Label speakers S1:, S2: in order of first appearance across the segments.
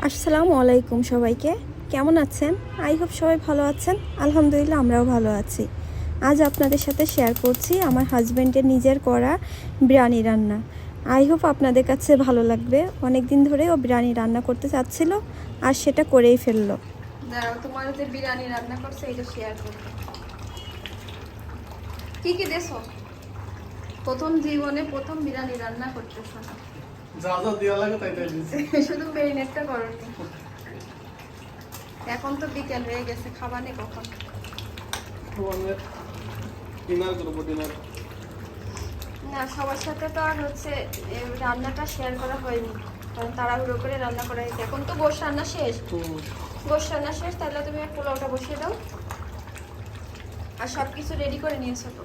S1: আসসালামু আলাইকুম সবাইকে, কেমন আছেন? আই হোপ সবাই ভালো আছেন। আলহামদুলিল্লাহ আমরাও ভালো আছি। আজ আপনাদের সাথে শেয়ার করছি আমার হাজব্যান্ডের নিজের করা বিরিয়ানি রান্না। আই হোপ আপনাদের কাছে ভালো লাগবে। অনেক দিন ধরে ও বিরিয়ানি রান্না করতে চাচ্ছিল আর সেটা করেই ফেললো। দাঁড়াও, তোমার যে বিরিয়ানি রান্না করছে এটা শেয়ার করবে। কি কি দেছো? প্রথম জীবনে প্রথম বিরিয়ানি রান্না করতেছো না?
S2: যা যা দেয়া লাগে তাই তাই দিয়েছি।
S1: শুধু মেরিনেটটা করনি। এখন তো বিকেল হয়ে গেছে, খাবানে কখন?
S2: ডিনার করবো, ডিনার।
S1: না, সবার সাথে তো আর হচ্ছে রান্নাটা শেয়ার করা হয়নি, কারণ তাড়াহুড়ো করে রান্না করা হয়েছে। এখন তো গোশ রান্না শেষ, গোশ রান্না শেষ। তাহলে তুমি পোলাওটা বসিয়ে দাও। আর সব কিছু রেডি করে নিয়েছো তো?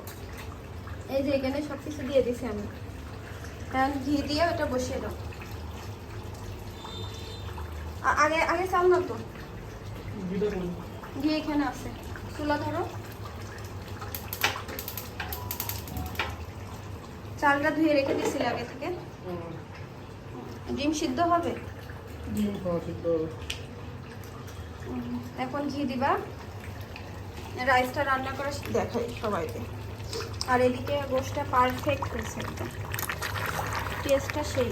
S1: এই যে এখানে সব কিছু দিয়ে দিছি আমি। এখন ঘি দিয়ে ওটা বসিয়ে দাও। আগে আগে চাল না তো, ঘি এখানে আছে। চুলা ধরো। চালটা ধুয়ে রেখে দিয়েছিলে আগে থেকে? ডিম সিদ্ধ হবে?
S2: ডিম সিদ্ধ হবে।
S1: এখন ঘি দিবা। রাইসটা রান্না করে দেখাই সবাইকে। আর এদিকে গোশটা পারফেক্ট হয়েছে, একদম টেস্টটা সেই।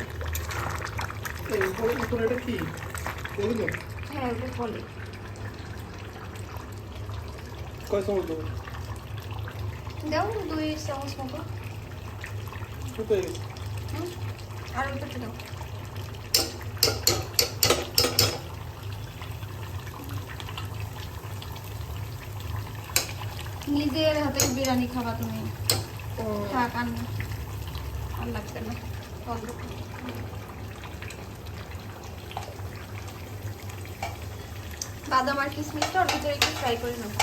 S2: এটা কি?
S1: হ্যাঁ, ওটা বলে।
S2: কয় চামচ দেবো?
S1: দাও 2 চামচ মতো। আর ওটাতে দাও। নিজের হাতে বিরিয়ানি খাবা তুমি। থাক, আর লাগবে না। বাদাম আর কিশমিশটা ওর ভিতরে একটু ফ্রাই করে নেবো।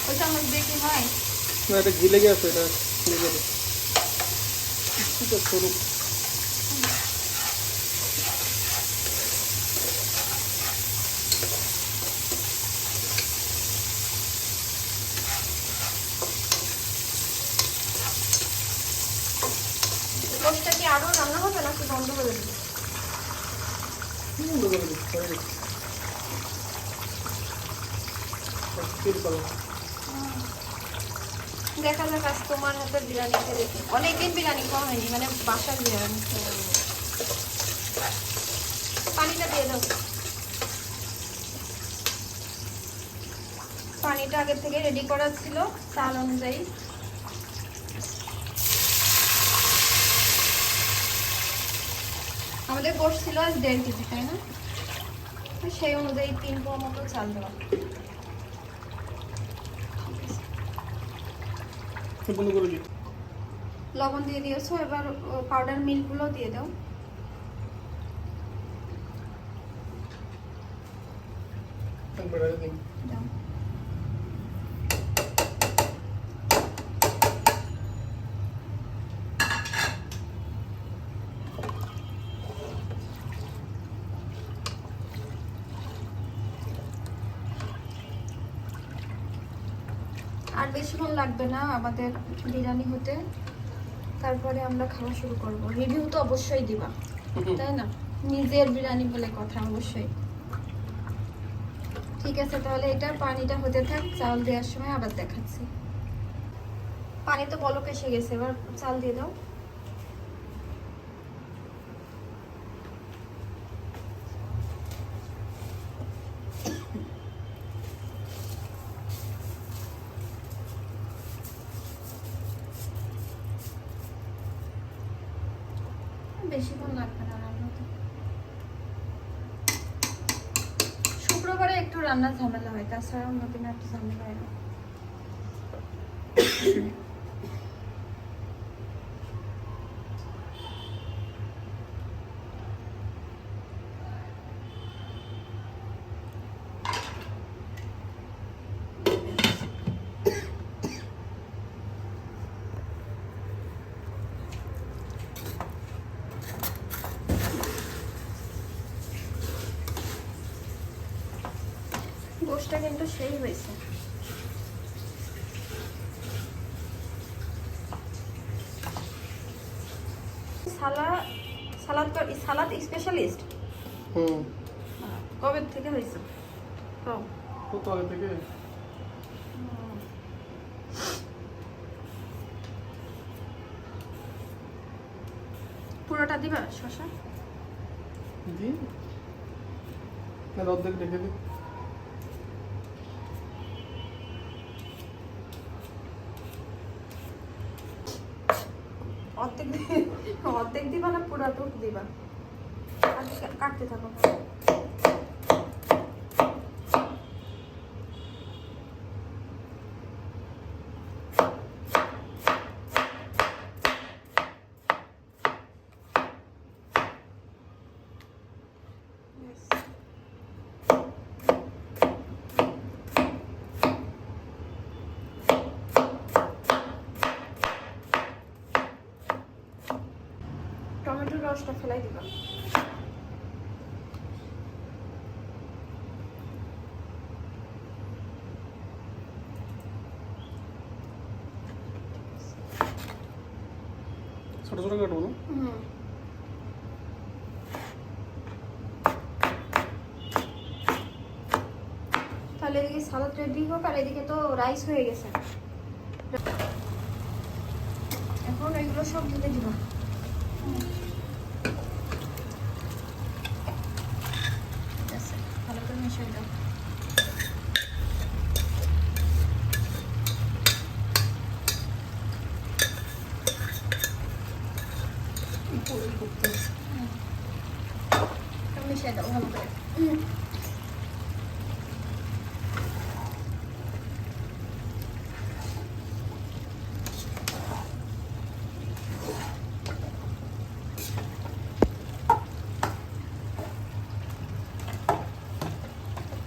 S1: ওই চামচ দিয়ে কি হয়?
S2: না, এটা গিলে গেছে। এটা এটা সরু।
S1: গোশটা কি আরো রান্না হবে নাকি বন্ধ করে দেবো? দেখা যাক আজ তোমার হাতে বিরিয়ানি খেয়ে দেখি। অনেকদিন বিরিয়ানি খাওয়া হয়নি, মানে বাসার বিরিয়ানি। পানিটা দিয়ে দাও। পানিটা আগে থেকে রেডি করা ছিল চাল অনুযায়ী। আমাদের গোশ ছিল আজ 1.5 কেজি, তাই না? সেই অনুযায়ী 3 পোয়া মতো চাল দেওয়া। লবণ দিয়ে দিয়েছো, এবার পাউডার মিল্কগুলো দিয়ে দাও। দাও। আর বেশিক্ষণ লাগবে না আমাদের বিরিয়ানি হতে। তারপরে আমরা খাওয়া শুরু করব। রিভিউ তো অবশ্যই দিবা, তাই না? নিজের বিরিয়ানি বলে কথা, অবশ্যই। ঠিক আছে, তাহলে এটা পানিটা হতে থাক। চাল দেওয়ার সময় আবার দেখাচ্ছি। পানি তো বলক এসে গেছে, এবার চাল দিয়ে দাও। বেশিক্ষণ লাগবে না রান্নাতে। শুক্রবারে একটু রান্নার ঝামেলা হয়, তাছাড়া অন্য দিনে একটু ঝামেলা হয় না। রোস্টটা কিন্তু সেই হয়েছে। সালাদ স্পেশালিস্ট কবে থেকে হয়েছে?
S2: কত আগে থেকে?
S1: পুরোটা দিবা শসা?
S2: জি না, অর্ধেক রেখে দিই।
S1: অর্ধেক দিবা না পুরাটুক দিবা? কাটতে থাকো। টমেটোর রসটা ফেলাই দিবা।
S2: ছোট ছোট কাটবো না?
S1: তাহলে এদিকে সালাদ রেডি হোক, আর এদিকে তো রাইস হয়ে গেছে। এখন এগুলো সব ঢেলে দিবা। ভালো করে মিশিয়ে দাও। মিশিয়ে দাও ভালো করে।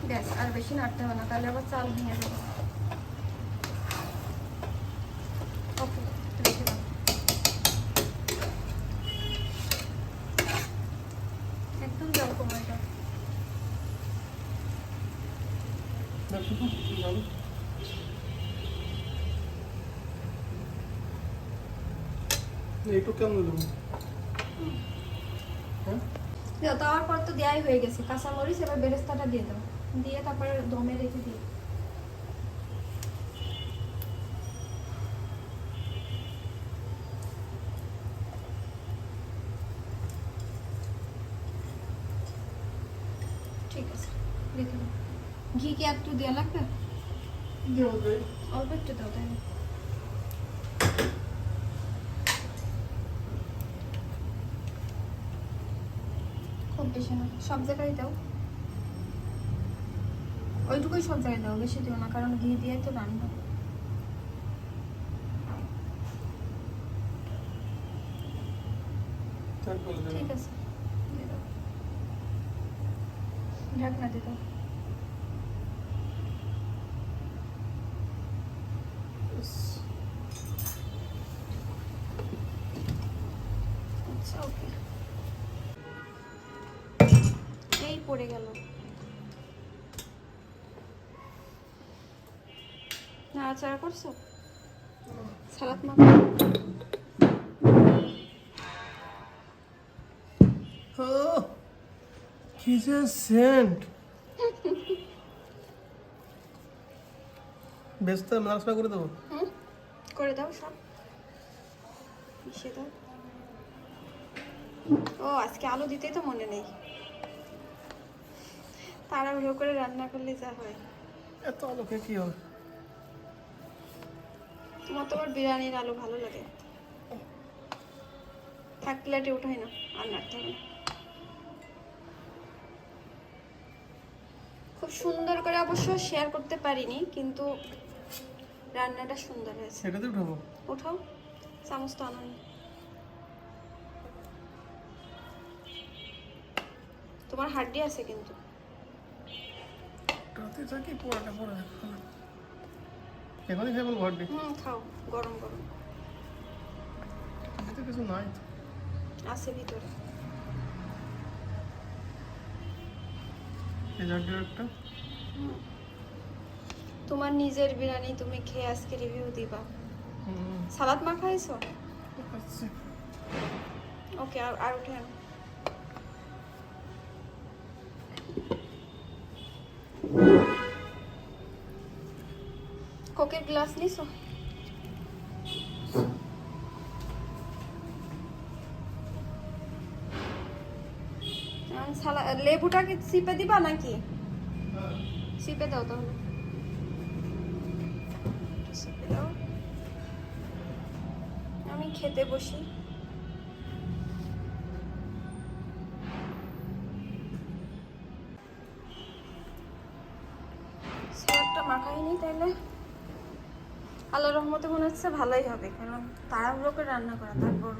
S1: ব্যাস, আর বেশি নাড়তে হবে না, তাহলে আবার চাল ভেঙে যাবে। ওকে, রেখে দাও। একদম জল কমে যাও।
S2: এইটুকু কেমন দেবো? হ্যাঁ,
S1: দেওয়ার পর তো দেওয়াই হয়ে গেছে কাঁচামরিচ, এবার বেরেস্তাটা দিয়ে দাও, দিয়ে তারপরে দমে রেখে দিই। ঠিক আছে, রেখে দাও। ঘি কি একটু দেওয়া লাগবে? অল্প একটু দাও, তাই না? খুব বেশি না, সব জায়গায় দাও, ওইটুকুই সব জায়গায় দাও, বেশি দিও না, কারণ ঘি দিয়ে তো রান্না। ঠিক আছে, দিয়ে দাও, ঢাকনা দিয়ে দাও। আচ্ছা, ওকে, এই পড়ে গেল। নাড়াচাড়া করছো? সালাদ মাখো।
S2: কি যে সেন্ট! বেস্তা নাড়াচাড়া করে দেবো?
S1: করে দাও, সব মিশিয়ে দাও। ও, আজকে আলু দিতেই তো মনে নেই, তাড়াহুড়ো করে রান্না করলে যা হয়।
S2: এত আলুকে কি হয়?
S1: তোমার তো আবার বিরিয়ানির আলু ভালো লাগে। থাক, প্লেটে উঠাই না, আর নাড়তে হবে না। খুব সুন্দর করে অবশ্য শেয়ার করতে পারিনি, কিন্তু রান্নাটা সুন্দর হয়েছে।
S2: এটাতে উঠাবো?
S1: উঠাও, চামচ তো আনো। তোমার হাড্ডি আছে কিন্তু।
S2: রাতে থাকি পোড়াটা পরে এখনই খাই বলবো হাড্ডি?
S1: খাও, গরম গরম।
S2: এতে কিছু নাই
S1: আছে ভিতরে।
S2: এই হাড্ডির একটা
S1: তোমার নিজের বিরিয়ানি তুমি খেয়ে আজকে রিভিউ দিবা। সালাদ মাখাইছো?
S2: আচ্ছা
S1: ওকে, আর উঠে আনো। কোকের গ্লাস নিছো? লেবুটাকে চিপে দিবা নাকি? চিপে দাও তাহলে, চিপে দাও। আমি খেতে বসি। সালাদটা মাখাইনি তাইলে আল্লাহর রহমতে মনে হচ্ছে ভালোই হবে, কারণ তাড়াহুড়ো করে রান্না করা তারপর।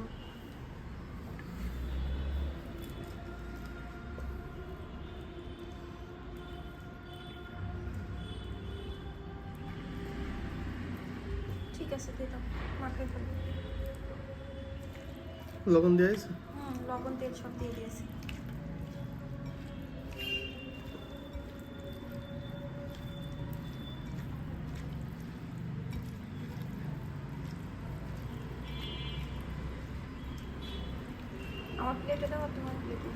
S1: ঠিক আছে, দিয়ে দাও, মাখাই ফেলো।
S2: লবণ দিয়ে আছে?
S1: লবণ তেল সব দিয়ে দিয়েছি। আমার প্লেটে দাও, আর তোমার প্লেটে।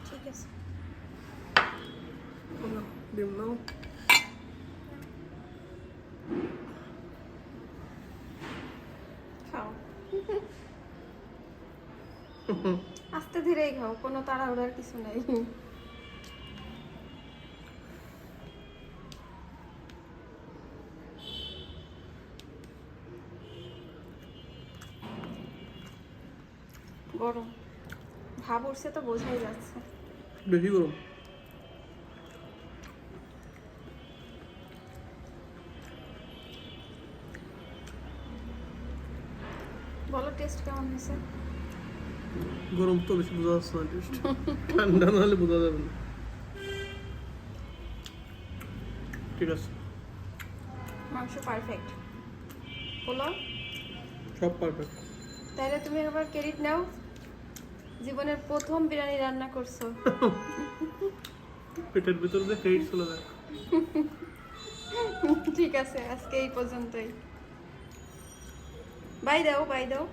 S1: ঠিক আছে,
S2: ডিম নাও।
S1: খাও। আস্তে ধীরেই খাও, কোনো তাড়াহুড়ার কিছু নাই। গরম ভাব উঠছে তো, বোঝাই যাচ্ছে।
S2: বেশি গরম।
S1: বলো টেস্ট কেমন হয়েছে?
S2: গরম তো বেশি বোঝা যাচ্ছে না টেস্ট। ঠান্ডা না হলে বোঝা যাবে না। ঠিক আছে,
S1: মাংস পারফেক্ট, বলো।
S2: সব পারফেক্ট।
S1: তাহলে তুমি আবার ক্রেডিট নাও, জীবনের প্রথম বিরিয়ানি রান্না করছো।
S2: পেটের ভিতর দিয়ে ক্রেডিট চলে যায়।
S1: ঠিক আছে, আজকে এই পর্যন্তই। বাই দাও, বাই দাও।